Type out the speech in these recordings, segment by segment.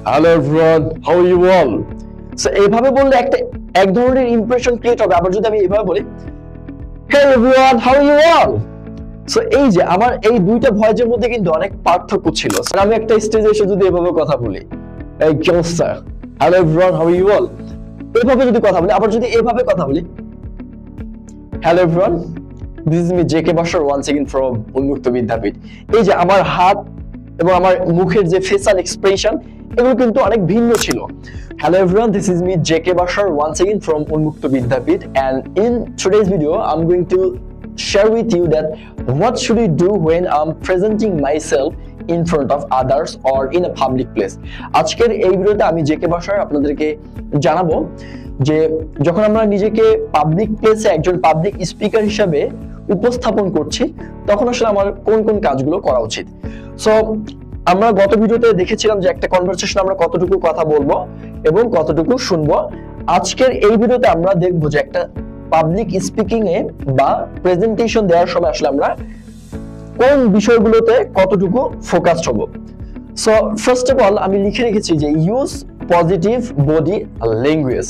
Hello everyone, how are you all? So এইভাবে বললে এক ধরনের ইমপ্রেশন ক্রিয়েট হবে। আবার যদি আমি এইভাবে বলি, hey everyone, how are you all? So এই যে আমার এই দুইটা ভয়েসের মধ্যে কিন্তু অনেক পার্থক্য ছিল। আমি একটা স্টেজে এসে যদি এভাবে কথা বলি, এই কি অবস্থা, hello everyone, how are you all, এইভাবে যদি কথা বলি, আবার যদি এভাবে কথা বলি, hello everyone, this is me JK Basar once again from Unmukto Bidyapith. এই যে আমার হাত এবং আমার মুখের যে ফেসাল এক্সপ্রেশন, এগুলো কিন্তু অনেক ভিন্ন ছিল। Hello everyone, this is me JK Bashar once again from Unmukto Vidyapith, and in today's video I'm going to share with you that what should we do when I'm presenting myself in front of others or in a public place. আজকের এই ভিডিওতে আমি JK Bashar আপনাদেরকে জানাবো যে যখন আমরা নিজেকে পাবলিক প্লেসে একজন পাবলিক স্পিকার হিসেবে উপস্থাপন করছি, তখন আসলে আমার কোন কোন কাজগুলো করা উচিত। সো আমরা গত ভিডিওতে দেখেছিলাম যে একটা কনভারসেশন আমরা কতটুকু কথা বলবো এবং কতটুকু শুনবো। আজকের এই ভিডিওতে আমরা দেখবো যে একটা পাবলিক স্পিকিং এ বা প্রেজেন্টেশন দেওয়ার সময় আসলে আমরা কোন বিষয়গুলোতে কতটুকু ফোকাসড হব। সো ফার্স্ট অফ অল আমি লিখে রেখেছি যে use positive body language.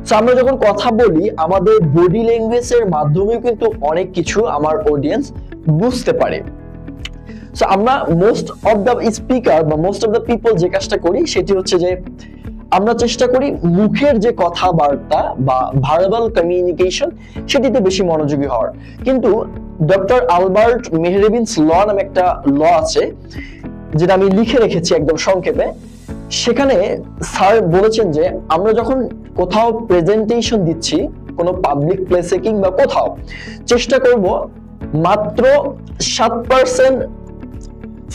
So আমরা যখন কথা বলি, আমাদের বডি ল্যাঙ্গুয়েজের মাধ্যমেও কিন্তু অনেক কিছু আমার অডিয়েন্স বুঝতে পারে। সো আমরা মোস্ট অফ দ্য স্পিকার বা মোস্ট অফ দ্য পিপল যে কাজটা করি সেটি হচ্ছে যে আমরা চেষ্টা করি মুখের যে কথাবার্তা বা ভার্বাল কমিউনিকেশন সেটিতে বেশি মনোযোগী হওয়ার। কিন্তু ডক্টর আলবার্ট মেহরেবিনস ল নামে একটা ল আছে, যেটা আমি লিখে রেখেছি একদম সংক্ষেপে। সেখানে স্যার বলেছেন যে আমরা যখন কোথাও প্রেজেন্টেশন দিচ্ছি, কোনো পাবলিক প্লেসে কিংবা কোথাও, চেষ্টা করব মাত্র 7%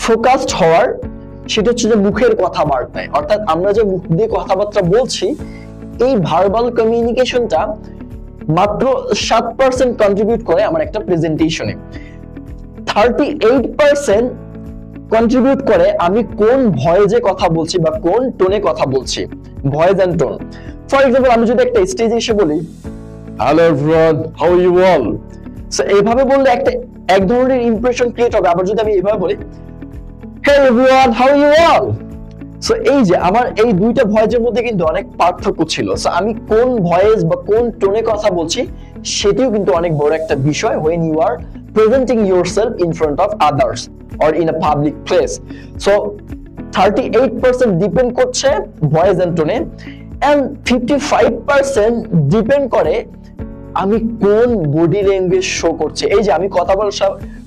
ফোকাসড হওয়ার, সেটা হচ্ছে যে মুখের কথাবার্তায়। অর্থাৎ আমরা যে মুখ দিয়ে কথাবার্তা বলছি, এই ভার্বাল কমিউনিকেশনটা মাত্র 7% কন্ট্রিবিউট করে আমার একটা প্রেজেন্টেশনে। 38% কন্ট্রিবিউট করে আমি কোন ভয়েসে কথা বলছি বা কোন টোনে কথা বলছি, voice and tone. For example, আমি যদি একটা স্টেজে এসে বলি, hello everyone, how are you all? So এইভাবে বললে এক ধরনের ইমপ্রেশন ক্রিয়েট হবে। আবার যদি আমি এইভাবে বলি, Hey everyone, how are you all? So এই যে আমার এই দুইটা ভয়েসের মধ্যে কিন্তু অনেক পার্থক্য ছিল। সো আমি কোন ভয়েস বা কোন টোনে কথা বলছি সেটিও কিন্তু অনেক বড় একটা বিষয় when you are presenting yourself in front of others or in a public place. So 38% depend করছে ভয়েস এন্ড টোনে, and 55% ডিপেন্ড করে আমি কোন বডি ল্যাঙ্গুয়েজ শো করছে। এই যে আমি কথা বলার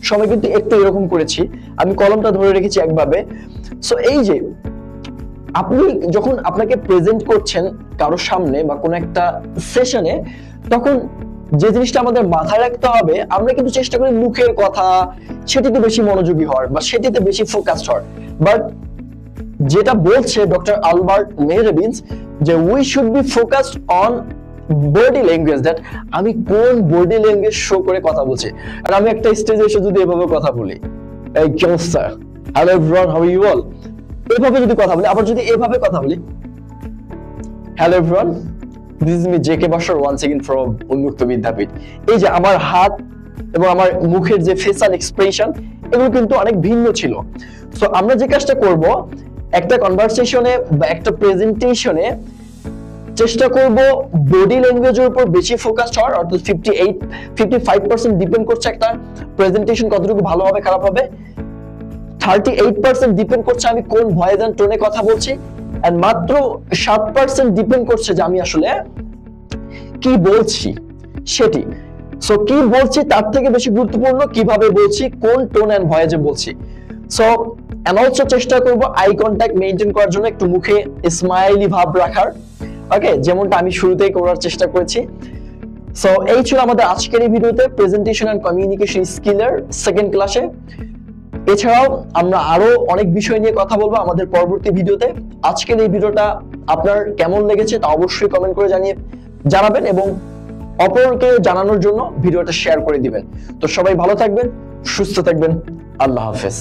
সময় কিন্তু একটু এরকম করেছি, আমি কলমটা ধরে রেখেছি একভাবে। সো এই যে আপনি যখন আপনাকে প্রেজেন্ট করছেন কারোর সামনে বা কোনো একটা সেশনে, তখন যে জিনিসটা আমাদের মাথায় রাখতে হবে, আমরা কিন্তু চেষ্টা করি মুখের কথা সেটিতে বেশি মনোযোগী হওয়ার বা সেটিতে বেশি ফোকাসড হওয়ার। বাট যেটা বলছে ডক্টর আলবার্ট মেহরেবিনস, যে we should be focused on body language, that আমি কোন বডি ল্যাঙ্গুয়েজ শো করে কথা বলছি। আর আমি একটা স্টেজে এসে যদি এভাবে কথা বলি, এই কি অবস্থা, hello everyone, how are you all, এভাবে যদি কথা বলি, আবার যদি এভাবে কথা বলি, hello everyone, this is me JK Basar once again from Unmukto Bidyapith. এই যে আমার হাত এবং আমার মুখের যে ফেসাল এক্সপ্রেশন, এগুলো কিন্তু অনেক ভিন্ন ছিল। সো আমরা যে কাজটা করব, একটা কনভারসেশনে বা একটা প্রেজেন্টেশনে চেষ্টা করব বডি ল্যাঙ্গুয়েজের উপর বেশি ফোকাসড হওয়ার। অর্থাৎ 55% ডিপেন্ড করছে একটা প্রেজেন্টেশন কতটুকু ভালো হবে খারাপ হবে, 38% ডিপেন্ড করছে আমি কোন ভয়েস এন্ড টোনে কথা বলছি, এন্ড মাত্র 7% ডিপেন্ড করছে যে আমি আসলে কি বলছি সেটি। সো কি বলছি তার থেকে বেশি গুরুত্বপূর্ণ কিভাবে বলছি, কোন টোন এন্ড ভয়েসে বলছি। সো এন্ড অলসো চেষ্টা করব আই কন্টাক্ট মেইনটেইন করার জন্য, একটু মুখে স্মাইলি ভাব রাখার, ওকে, যেমনটা আমি শুরুতেই করার চেষ্টা করেছি। সো এই ছিল আমাদের আজকের এই ভিডিওতে প্রেজেন্টেশন এন্ড কমিউনিকেশন স্কিলের সেকেন্ড ক্লাসে। এছাড়াও আমরা আরো অনেক বিষয় নিয়ে কথা বলবো আমাদের পরবর্তী ভিডিওতে। আজকের এই ভিডিওটা আপনার কেমন লেগেছে তা অবশ্যই কমেন্ট করে জানাবেন এবং অপরকে জানানোর জন্য ভিডিওটা শেয়ার করে দিবেন। তো সবাই ভালো থাকবেন, সুস্থ থাকবেন, আল্লাহ হাফেজ।